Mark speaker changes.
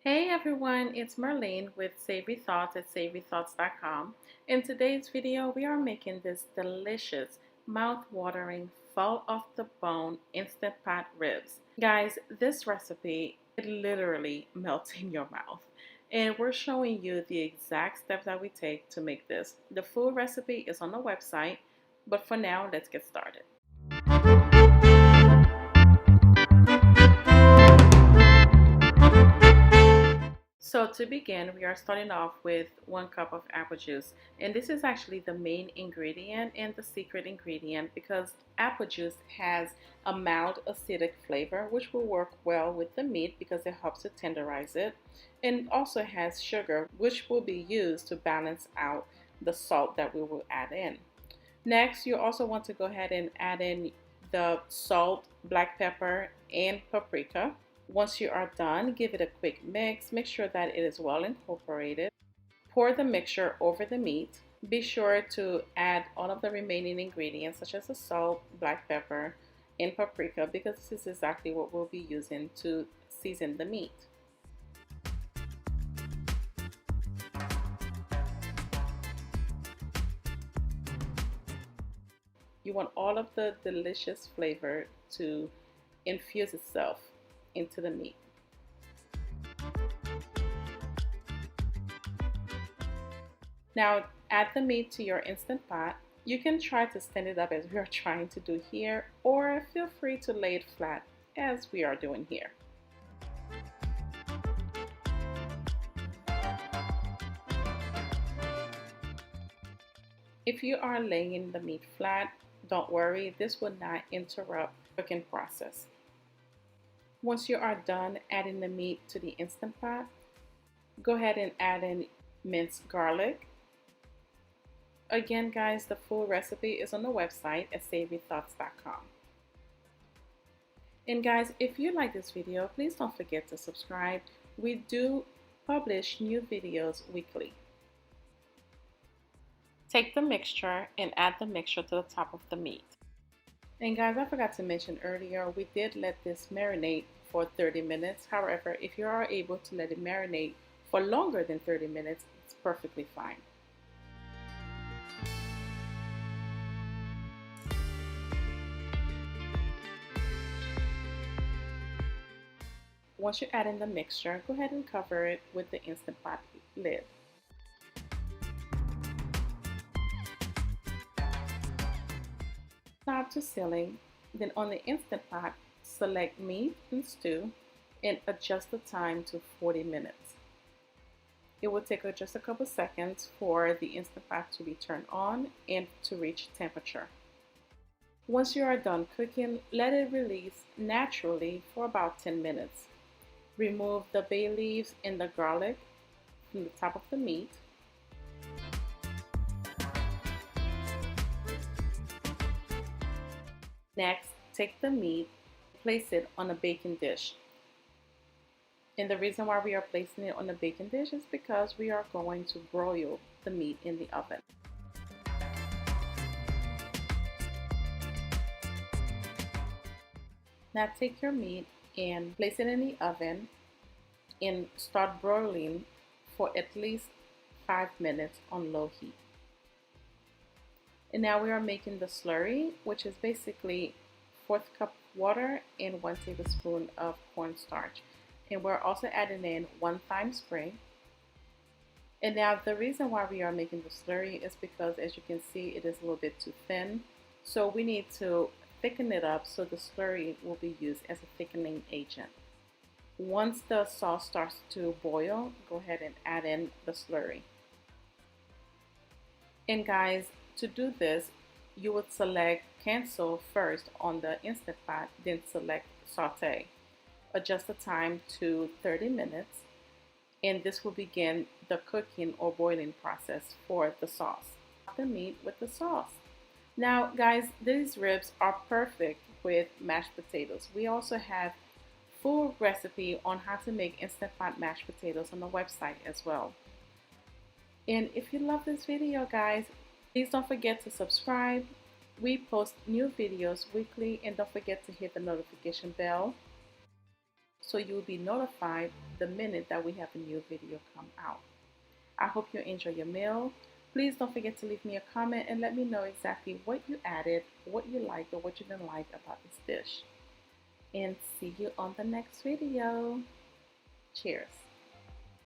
Speaker 1: Hey everyone, it's Marlene with Savory Thoughts at savorythoughts.com. In today's video, we are making this delicious, mouth-watering, fall off the bone instant pot ribs. Guys, this recipe, it literally melts in your mouth. And we're showing you the exact steps that we take to make this. The full recipe is on the website, but for now, let's get started. So to begin, we are starting off with 1 cup of apple juice. And this is actually the main ingredient and the secret ingredient because apple juice has a mild acidic flavor which will work well with the meat because it helps to tenderize it. And also has sugar which will be used to balance out the salt that we will add in. Next, you also want to go ahead and add in the salt, black pepper, and paprika. Once you are done, give it a quick mix. Make sure that it is well incorporated. Pour the mixture over the meat. Be sure to add all of the remaining ingredients such as the salt, black pepper, and paprika because this is exactly what we'll be using to season the meat. You want all of the delicious flavor to infuse itself into the meat. Now add the meat to your Instant Pot. You can try to stand it up as we are trying to do here, or feel free to lay it flat as we are doing here. If you are laying the meat flat, don't worry, this will not interrupt the cooking process. Once you are done adding the meat to the Instant Pot, go ahead and add in minced garlic. Again, guys, the full recipe is on the website at savorythoughts.com. And guys, if you like this video, please don't forget to subscribe. We do publish new videos weekly. Take the mixture and add the mixture to the top of the meat. And guys, I forgot to mention earlier, we did let this marinate for 30 minutes. However, if you are able to let it marinate for longer than 30 minutes, it's perfectly fine. Once you add in the mixture, go ahead and cover it with the Instant Pot lid. Knob to ceiling, then on the Instant Pot, select meat and stew and adjust the time to 40 minutes. It will take just a couple seconds for the Instant Pot to be turned on and to reach temperature. Once you are done cooking, let it release naturally for about 10 minutes. Remove the bay leaves and the garlic from the top of the meat. Next, take the meat, place it on a baking dish. And the reason why we are placing it on a baking dish is because we are going to broil the meat in the oven. Now take your meat and place it in the oven and start broiling for at least 5 minutes on low heat. And now we are making the slurry, which is basically 1/4 cup water and 1 tablespoon of cornstarch. And we're also adding in 1 thyme sprig. And now the reason why we are making the slurry is because, as you can see, it is a little bit too thin. So we need to thicken it up so the slurry will be used as a thickening agent. Once the sauce starts to boil, go ahead and add in the slurry. And guys, to do this, you would select cancel first on the Instant Pot, then select saute. Adjust the time to 30 minutes, and this will begin the cooking or boiling process for the sauce. The meat with the sauce. Now, guys, these ribs are perfect with mashed potatoes. We also have full recipe on how to make Instant Pot mashed potatoes on the website as well. And if you love this video, guys, please don't forget to subscribe. We post new videos weekly, and don't forget to hit the notification bell so you'll be notified the minute that we have a new video come out. I hope you enjoy your meal. Please don't forget to leave me a comment and let me know exactly what you added, what you liked, or what you didn't like about this dish. And see you on the next video. Cheers.